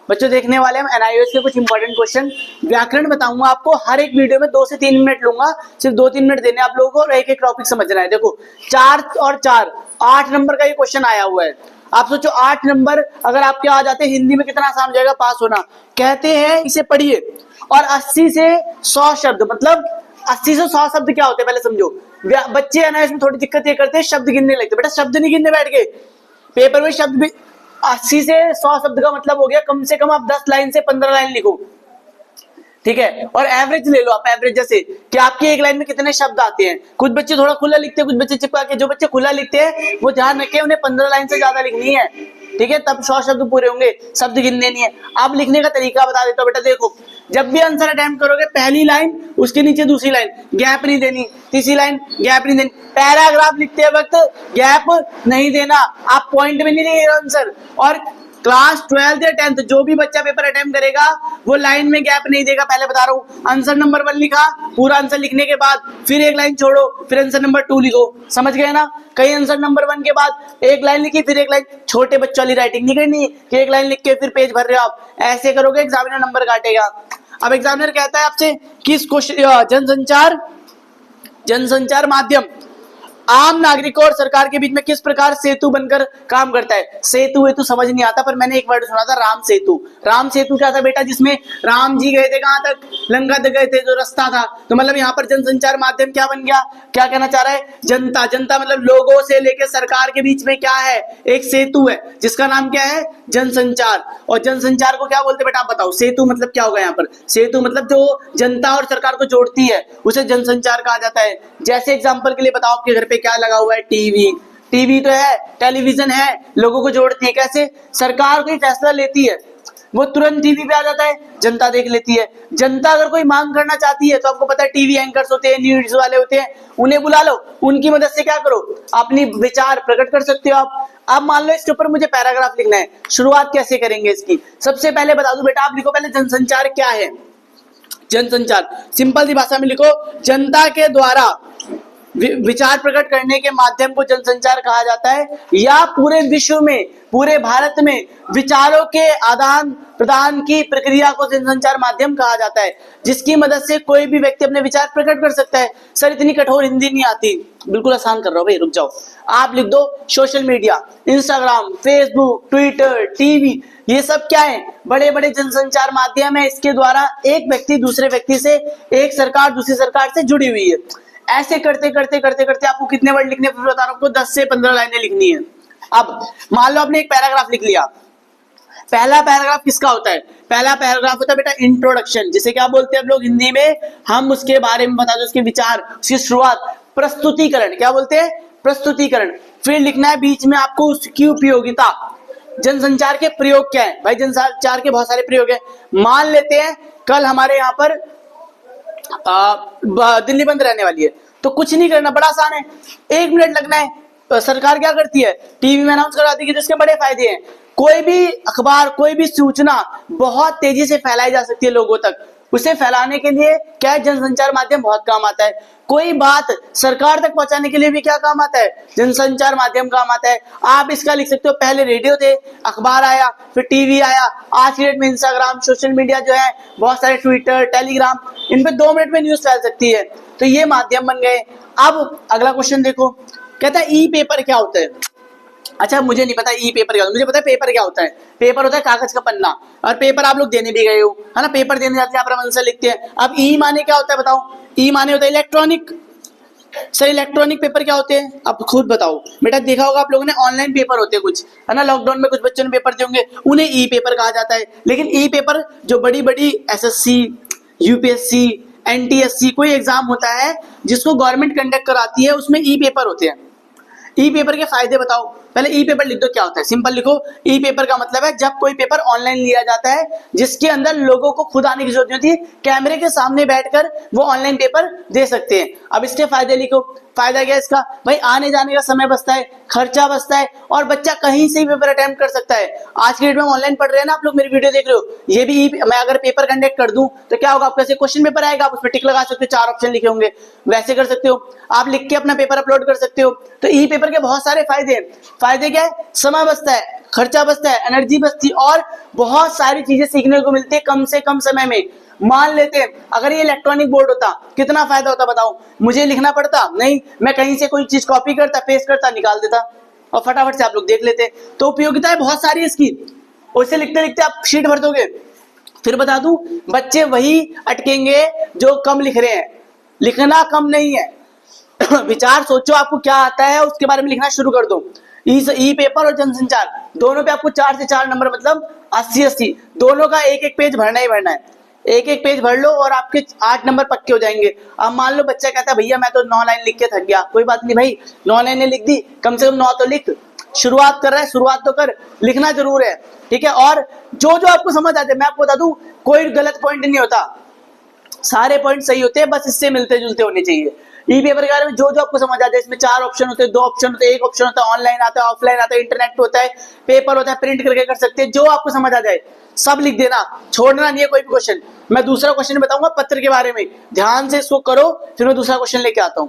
बच्चों देखने वाले हम एनआईओएस के कुछ इंपॉर्टेंट क्वेश्चन। व्याकरण बताऊंगा आपको, हर एक वीडियो में 2 से 3 मिनट लूंगा, सिर्फ 2-3 मिनट देने आप लोगों को और एक एक टॉपिक समझना है। देखो 4 और 4 8 नंबर का ये क्वेश्चन आया हुआ है। आप सोचो 8 नंबर अगर आपके आ जाते हिंदी में कितना आसान हो जाएगा पास होना। कहते हैं इसे पढ़िए, और 80 से 100 शब्द, मतलब 80 से 100 शब्द क्या होते हैं पहले समझो। बच्चे है ना इसमें थोड़ी दिक्कत ये करते हैं, शब्द गिनने लगते। बेटा शब्द नहीं गिनने बैठ गए, पेपर में शब्द भी 80 से 100 शब्द का मतलब हो गया कम से कम आप 10 लाइन से 15 लाइन लिखो, ठीक है। और एवरेज ले लो आप, एवरेज जैसे कि आपकी एक लाइन में कितने शब्द आते हैं। कुछ बच्चे थोड़ा खुला लिखते हैं, कुछ बच्चे चिपका के। जो बच्चे खुला लिखते हैं वो ध्यान रखें उन्हें 15 लाइन से ज्यादा लिखनी है, ठीक है, तब 100 शब्द पूरे होंगे, शब्द गिनने नहीं है। अब लिखने का तरीका बता देता हूं बेटा। देखो जब भी आंसर अटेम्प्ट करोगे पहली लाइन उसके नीचे दूसरी लाइन, गैप नहीं देनी, तीसरी लाइन गैप नहीं देनी। पैराग्राफ लिखते वक्त गैप नहीं देना, आप पॉइंट में नहीं लिखिएगा आंसर। और क्लास 12 या 10 जो भी बच्चा पेपर अटेम्प्ट करेगा वो लाइन में गैप नहीं देगा। पहले बता रहा हूँ, आंसर नंबर 1 लिखा, पूरा आंसर लिखने के बाद फिर एक लाइन छोड़ो, फिर आंसर नंबर 2 लिखो। समझ गए ना। कई आंसर नंबर 1 के बाद एक लाइन लिखी फिर एक लाइन, छोटे बच्चों वाली राइटिंग नहीं करनी कि एक लाइन लिख के फिर पेज भर रहे हो आप। ऐसे करोगे एग्जामिनर नंबर काटेगा। अब एग्जामिनर कहता है आपसे किस क्वेश्चन जनसंचार माध्यम आम नागरिकों और सरकार के बीच में किस प्रकार सेतु बनकर काम करता है। सेतु हेतु समझ नहीं आता, पर मैंने एक वर्ड सुना था राम सेतु। राम सेतु क्या था बेटा, जिसमें राम जी गए थे कहां तक, लंका तक गए थे, जो रास्ता था। तो मतलब यहाँ पर जनसंचार माध्यम क्या बन गया, क्या कहना चाह रहा है, जनता। जनता मतलब लोगों से लेकर सरकार के बीच में क्या है, एक सेतु है जिसका नाम क्या है, जनसंचार। और जनसंचार को क्या बोलते बेटा आप बताओ। सेतु मतलब क्या होगा यहाँ पर, सेतु मतलब जो जनता और सरकार को जोड़ती है उसे जनसंचार कहा जाता है। जैसे एग्जाम्पल के लिए बताओ आपके घर पे क्या लगा हुआ है, टीवी। टीवी तो है, टेलीविजन है, लोगों को जोड़ती है। कैसे, सरकार कोई फैसला लेती है वो तुरंत टीवी पे आ जाता है, जनता देख लेती है। जनता अगर कोई मांग करना चाहती है तो आपको पता है टीवी एंकर्स होते हैं, न्यूज वाले होते हैं, उन्हें बुला लो, उनकी मदद से क्या करो, अपनी विचार प्रकट कर सकते हो आप। अब मान लो इसके ऊपर मुझे पैराग्राफ लिखना है, शुरुआत कैसे करेंगे इसकी। सबसे पहले बता दूं बेटा, आप लिखो पहले जनसंचार क्या है। जनसंचार सिंपल सी भाषा में लिखो, जनता के द्वारा विचार प्रकट करने के माध्यम को जनसंचार कहा जाता है, या पूरे विश्व में, पूरे भारत में विचारों के आदान प्रदान की प्रक्रिया को जनसंचार माध्यम कहा जाता है, जिसकी मदद से कोई भी व्यक्ति अपने विचार प्रकट कर सकता है। सर इतनी कठोर हिंदी नहीं आती, बिल्कुल आसान कर रहा हूं भाई, रुक जाओ। आप लिख दो social media, Instagram, Facebook, Twitter, TV, ये सब क्या है, बड़े बड़े जनसंचार माध्यम है। इसके द्वारा एक व्यक्ति दूसरे व्यक्ति से, एक सरकार दूसरी सरकार से जुड़ी हुई है। ऐसे करते करते करते करते आपको कितने वर्ड लिखने, बता रहा हूं आपको 10 से 15 लाइनें लिखनी है। अब मान लो आपने एक पैराग्राफ लिख लिया। पहला पैराग्राफ किसका होता है, पहला पैराग्राफ होता है बेटा इंट्रोडक्शन, जिसे क्या बोलते हैं हम लोग हिंदी में, हम उसके बारे में बता दो, उसके विचार, उसकी शुरुआत। प्रस्तुतिकरण क्या बोलते हैं, प्रस्तुतिकरण। फिर लिखना है बीच में आपको उसकी उपयोगिता, जनसंचार के प्रयोग क्या है। भाई जनसंचार के बहुत सारे प्रयोग है। मान लेते हैं कल हमारे यहाँ पर दिल्ली बंद रहने वाली है, तो कुछ नहीं करना, बड़ा आसान है, 1 मिनट लगना है। तो सरकार क्या करती है, टीवी में अनाउंस कराती है, जिसके बड़े फायदे हैं। कोई भी अखबार, कोई भी सूचना बहुत तेजी से फैलाई जा सकती है लोगों तक, उसे फैलाने के लिए क्या है, जनसंचार माध्यम बहुत काम आता है। कोई बात सरकार तक पहुंचाने के लिए भी क्या काम आता है, जनसंचार माध्यम काम आता है। आप इसका लिख सकते हो, पहले रेडियो थे, अखबार आया, फिर टीवी आया, आज की डेट में इंस्टाग्राम, सोशल मीडिया जो है, बहुत सारे ट्विटर, टेलीग्राम, इन पे 2 मिनट में न्यूज फैल सकती है। तो ये माध्यम बन गए। अब अगला क्वेश्चन देखो, कहता है ई पेपर क्या होता है। अच्छा मुझे नहीं पता ई पेपर क्या होता है, मुझे पता है पेपर क्या होता है। पेपर होता है कागज का पन्ना, और पेपर आप लोग देने भी गए हो, है ना, पेपर देने जाते हैं, आप आंसर लिखते हैं। अब ई माने क्या होता है बताओ, ई माने होता है इलेक्ट्रॉनिक। सर इलेक्ट्रॉनिक पेपर क्या होते हैं, आप खुद बताओ बेटा। देखा होगा आप लोगों ने ऑनलाइन पेपर होते हैं कुछ, है ना, लॉकडाउन में कुछ बच्चों ने पेपर दिए होंगे, उन्हें ई पेपर कहा जाता है। लेकिन ई पेपर जो बड़ी बड़ी एसएससी, यूपीएससी, एनटीएससी कोई एग्जाम होता है जिसको गवर्नमेंट कंडक्ट कराती है, उसमें ई पेपर होते हैं। ई पेपर के फायदे बताओ, पहले ई पेपर लिख दो क्या होता है। सिंपल लिखो, ई पेपर का मतलब है जब कोई पेपर ऑनलाइन लिया जाता है जिसके अंदर लोगों को खुद आने की जरूरत नहीं होती, कैमरे के सामने बैठकर वो ऑनलाइन पेपर दे सकते हैं। अब इसके फायदे लिखो। फायदा क्या है इसका, भाई आने जाने का समय बचता है, खर्चा बचता है, और बच्चा कहीं से भी पेपर अटेम्प्ट कर सकता है। आज के डेट में ऑनलाइन पढ़ रहे हैं ना आप लोग, मेरी वीडियो देख रहे हो, ये भी मैं अगर पेपर कंडक्ट कर दूं तो क्या होगा, आपके ऐसे क्वेश्चन पेपर आएगा, आप उसमें टिक लगा सकते हो, 4 ऑप्शन लिखे होंगे, वैसे कर सकते हो। आप लिख के अपना पेपर अपलोड कर सकते हो। तो ई पेपर के बहुत सारे फायदे हैं। फायदे क्या है? समय बचता है, खर्चा बचता है, एनर्जी बचती है और बहुत सारी चीजें सीखने को मिलती है कम से कम समय में। मान लेते हैं अगर ये इलेक्ट्रॉनिक बोर्ड होता, कितना फायदा होता बताओ? मुझे लिखना पड़ता नहीं, मैं कहीं से कोई चीज कॉपी करता, पेस्ट करता, निकाल देता और फटाफट से आप लोग देख लेते। तो उपयोगिताएं बहुत सारी है इसकी, और इसे लिखते लिखते आप शीट भर दोगे। फिर बता दूं, बच्चे वही अटकेंगे जो कम लिख रहे हैं। लिखना कम नहीं है विचार सोचो आपको क्या आता है, उसके बारे में लिखना शुरू कर दो। ई पेपर और जनसंचार दोनों पे आपको 4 से 4 नंबर, मतलब 80-80, दोनों का एक एक पेज भरना ही भरना है। एक एक पेज भर लो और आपके 8 नंबर पक्के हो जाएंगे। अब मान लो बच्चा कहता है भैया मैं तो 9 लाइन लिख के थक गया, कोई बात नहीं भाई, 9 लाइनें लिख दी, कम से कम 9 तो लिख। शुरुआत कर रहा है, शुरुआत तो कर, लिखना जरूर है, ठीक है। और जो जो आपको समझ आते हैं, मैं आपको बता दूं, कोई गलत पॉइंट नहीं होता, सारे पॉइंट सही होते हैं, बस इससे मिलते जुलते होने चाहिए। ई पेपर के बारे में जो जो आपको समझ आता है, इसमें 4 ऑप्शन होते हैं, 2 ऑप्शन होते हैं, 1 ऑप्शन होता है, ऑनलाइन आता है, ऑफलाइन आता है, इंटरनेट होता है, पेपर होता है, प्रिंट करके कर सकते हैं। जो आपको समझ आ जाए सब लिख देना, छोड़ना नहीं है कोई भी क्वेश्चन। मैं दूसरा क्वेश्चन बताऊंगा पत्र के बारे में, ध्यान से इसको करो, फिर मैं दूसरा क्वेश्चन लेके आता हूं।